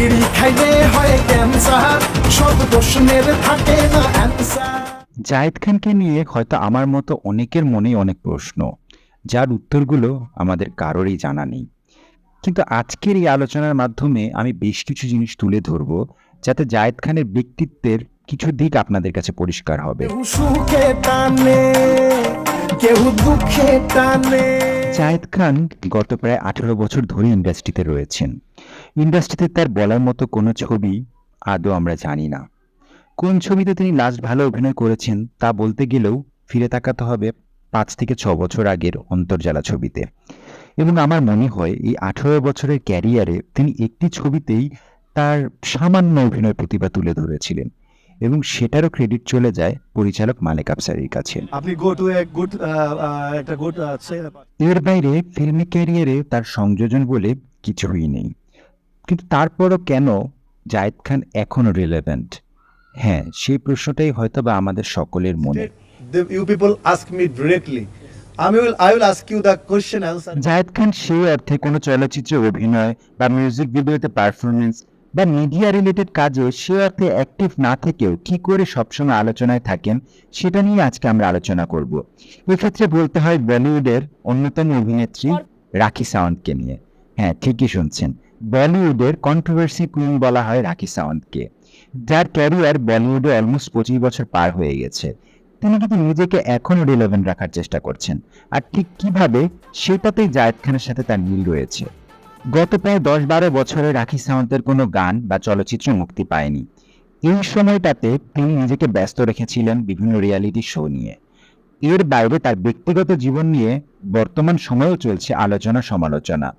বিড়ি খাইলে হয় ক্যান্সার, সব প্রশ্নের থাকে না অ্যান্সার। জায়েদ খানকে নিয়ে হয়তো আমার মতো অনেকের মনেই অনেক প্রশ্ন, যার উত্তরগুলো আমাদের কারোরই জানা নেই। কিন্তু আজকের এই আলোচনার মাধ্যমে আমি বেশ কিছু জিনিস তুলে ধরব, যাতে জায়েদ খানের ব্যক্তিত্বের কিছু দিক আপনাদের কাছে পরিষ্কার হবে। কেউ সুখে টানে, কেউ দুঃখে টানে। জায়েদ খান গত প্রায় 18 বছর ধরে ইন্ডাস্ট্রিতে রয়েছেন। ইন্ডাস্ট্রিতে তার বলার মতো কোনো ছবি আদৌ আমরা জানি না। কোন ছবিতে তিনি লাস্ট ভালো অভিনয় করেছেন তা বলতে গেলেও ফিরে তাকাতে হবে 5 থেকে 6 বছর আগের অন্তর্জালা ছবিতে। এবং আমার মনে হয় এই 18 বছরের ক্যারিয়ারে তিনি একটি ছবিতেই তার সামান্য অভিনয় প্রতিভা তুলে ধরেছিলেন, এবং সেটারও ক্রেডিট চলে যায় পরিচালক মালেক আফসারির কাছে। আপনি গো টু এ গুড একটা গুড এর বাইরে ফিল্মি ক্যারিয়ারে তার সংযোজন বলে কিছুই নেই। কিন্তু তারপরও কেন জায়েদ খান এখনো রিলেভেন্ট? হ্যাঁ, সেই প্রশ্নটাই হয়তো বা আমাদের সকলের মনে। You people ask me directly. I will ask you the question answer. Zayed Khan সেই অর্থে কোনো চলচ্চিত্রে অভিনয় বা মিউজিক ভিডিওতে পারফরমেন্স বা মিডিয়া রিলেটেড কাজে সে অর্থে অ্যাক্টিভ না থেকেও কি করে সবসময় আলোচনায় থাকেন, সেটা নিয়ে আজকে আমরা আলোচনা করব। এক্ষেত্রে বলতে হয় বলিউডের অন্যতম অভিনেত্রী রাখি সাওয়ান্তকে নিয়ে। হ্যাঁ, ঠিকই শুনছেন, বলিউডের কন্ট্রোভার্সি কুইন বলা হয় রাখি সাওয়ান্তকে, যার ক্যারিয়ার বলিউডে অলমোস্ট 25 বছর পার হয়ে গেছে। তিনি কিন্তু নিজেকে এখনো রিলেভেন্ট রাখার চেষ্টা করছেন। আর ঠিক কিভাবে, সেটাতেই জায়েদ খানের সাথে তার মিল রয়েছে। গত প্রায় 10-12 বছরে রাখি সাওয়ান্তের কোনো গান বা চলচ্চিত্র মুক্তি পায়নি। এই সময়টাতে তিনি নিজেকে ব্যস্ত রেখেছিলেন বিভিন্ন রিয়ালিটি শো নিয়ে। এর বাইরে তার ব্যক্তিগত জীবন নিয়ে বর্তমান সময়েও চলছে আলোচনা সমালোচনা,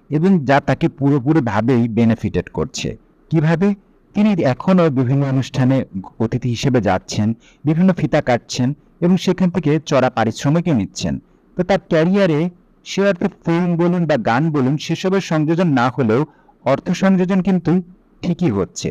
এবং যা তাকে পুরোপুরিভাবেই বেনিফিটেড করছে। কিভাবে? তিনি এখনও বিভিন্ন অনুষ্ঠানে অতিথি হিসেবে যাচ্ছেন, বিভিন্ন ফিতা কাটছেন এবং সেখান থেকে চড়া পারিশ্রমিকও নিচ্ছেন। তো তার ক্যারিয়ারে সে অর্থে ফিল্ম বলুন বা গান বলুন, সেসবের সংযোজন না হলেও অর্থ সংযোজন কিন্তু ঠিকই হচ্ছে।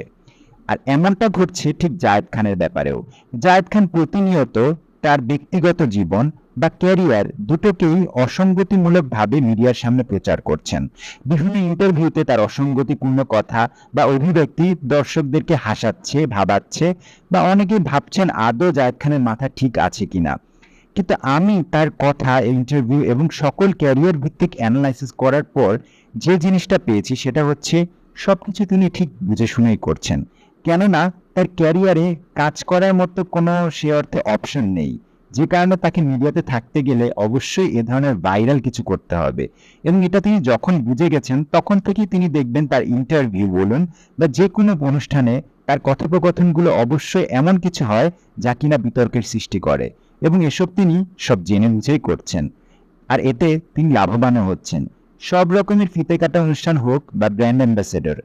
আর এমনটা ঘটছে ঠিক জায়েদ খানের ব্যাপারেও। জায়েদ খান প্রতিনিয়ত তার ব্যক্তিগত জীবন বা ক্যারিয়ার দুটোকেই অসঙ্গতিমূলকভাবে মিডিয়ার সামনে প্রচার করছেন। বিভিন্ন ইন্টারভিউতে তার অসঙ্গতিপূর্ণ কথা বা অভিব্যক্তি দর্শকদেরকে হাসাচ্ছে, ভাবাচ্ছে, বা অনেকেই ভাবছেন আদৌ জায়েদ খানের মাথা ঠিক আছে কিনা। কিন্তু আমি তার কথা, ইন্টারভিউ এবং সকল ক্যারিয়ার ভিত্তিক অ্যানালাইসিস করার পর যে জিনিসটা পেয়েছি সেটা হচ্ছে সবকিছু তিনি ঠিক বুঝে শুনেই করছেন। কেননা তার ক্যারিয়ারে কাজ করার মতো কোনো সে অর্থে অপশন নেই, যে কারণে তাকে মিডিয়াতে থাকতে গেলে অবশ্যই এ ধরনের ভাইরাল কিছু করতে হবে। এবং এটা তিনি যখন বুঝে গেছেন তখন থেকেই তিনি দেখবেন তার ইন্টারভিউ বলুন বা যে কোনো অনুষ্ঠানে তার কথোপকথনগুলো অবশ্যই এমন কিছু হয় যা কিনা বিতর্কের সৃষ্টি করে, এবং এসব তিনি সব জেনে বুঝেই করছেন। আর এতে তিনি লাভবানও হচ্ছেন। সব রকমের ফিতে কাটা অনুষ্ঠান হোক বা ব্র্যান্ড অ্যাম্বাসেডর,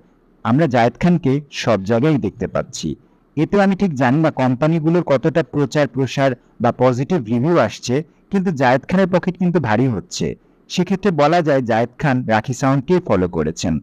আমরা জায়েদ খানকে সব জায়গায় দেখতে পাচ্ছি। এতে আমি ঠিক জানি না কোম্পানিগুলোর কতটা প্রচার প্রসার বা পজিটিভ রিভিউ আসছে, কিন্তু জায়েদ খানের পকেট কিন্তু ভারী হচ্ছে। সেক্ষেত্রে বলা যায় জায়েদ খান রাখি সাওয়ান্তকে ফলো করেছেন।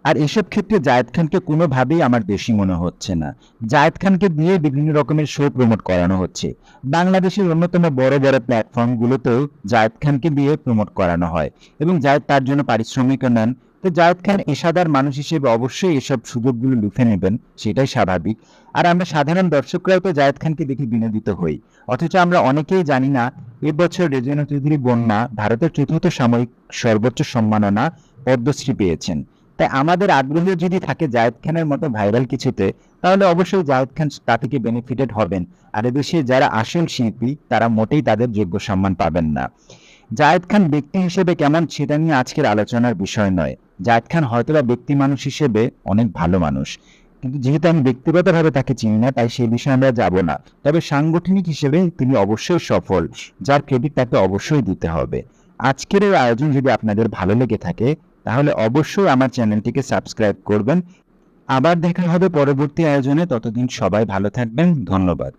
আর এসব ক্ষেত্রে জায়েদ খানকে কোনোভাবেই আমার বেশি মনে হচ্ছে না। জায়েদ খানকে দিয়ে বিভিন্ন রকমের শো প্রমোট করানো হচ্ছে। বাংলাদেশের অন্যতম বড় বড় প্ল্যাটফর্মগুলোতেও জায়েদ খানকে দিয়ে প্রমোট করানো হয়, এবং জায়েদ তার জন্য পারিশ্রমিকও নেন। তো জায়েদ খান পেশাদার মানুষ হিসেবে অবশ্যই এসব সুযোগগুলো লুফে নেবেন, সেটাই স্বাভাবিক। আর আমরা সাধারণ দর্শকরাও তো জায়েদ খানকে দেখে বিনোদিত হই। অথচ আমরা অনেকেই জানি না এবছর রেজিনা চৌধুরী বন্যা ভারতের চতুর্থ সাময়িক সর্বোচ্চ সম্মাননা পদ্মশ্রী পেয়েছেন। তাই আমাদের আগ্রহ যদি থাকে জায়েদ খানের মতো ভাইরাল কিছুতে, তাহলে অবশ্যই জায়েদ খান তা থেকে বেনিফিটেড হবেন। আর এদেশে যারা আসল শিল্পী তারা মোটেই তাদের যোগ্য সম্মান পাবেন না। জায়েদ খান ব্যক্তি হিসেবে কেমন সেটা নিয়ে আজকের আলোচনার বিষয় নয়। জায়েদ খান হয়তোবা ব্যক্তি মানুষ হিসেবে অনেক ভালো মানুষ, কিন্তু যেহেতু আমি ব্যক্তিগতভাবে তাকে চিনি না, তাই সেই বিষয়ে আমরা যাব না। তবে সাংগঠনিক হিসেবে তিনি অবশ্যই সফল, যার ক্রেডিট তাকে অবশ্যই দিতে হবে। আজকের এই আয়োজন যদি আপনাদের ভালো লেগে থাকে তাহলে অবশ্যই আমার চ্যানেলটিকে সাবস্ক্রাইব করবেন। আবার দেখা হবে পরবর্তী আয়োজনে। ততদিন সবাই ভালো থাকবেন। ধন্যবাদ।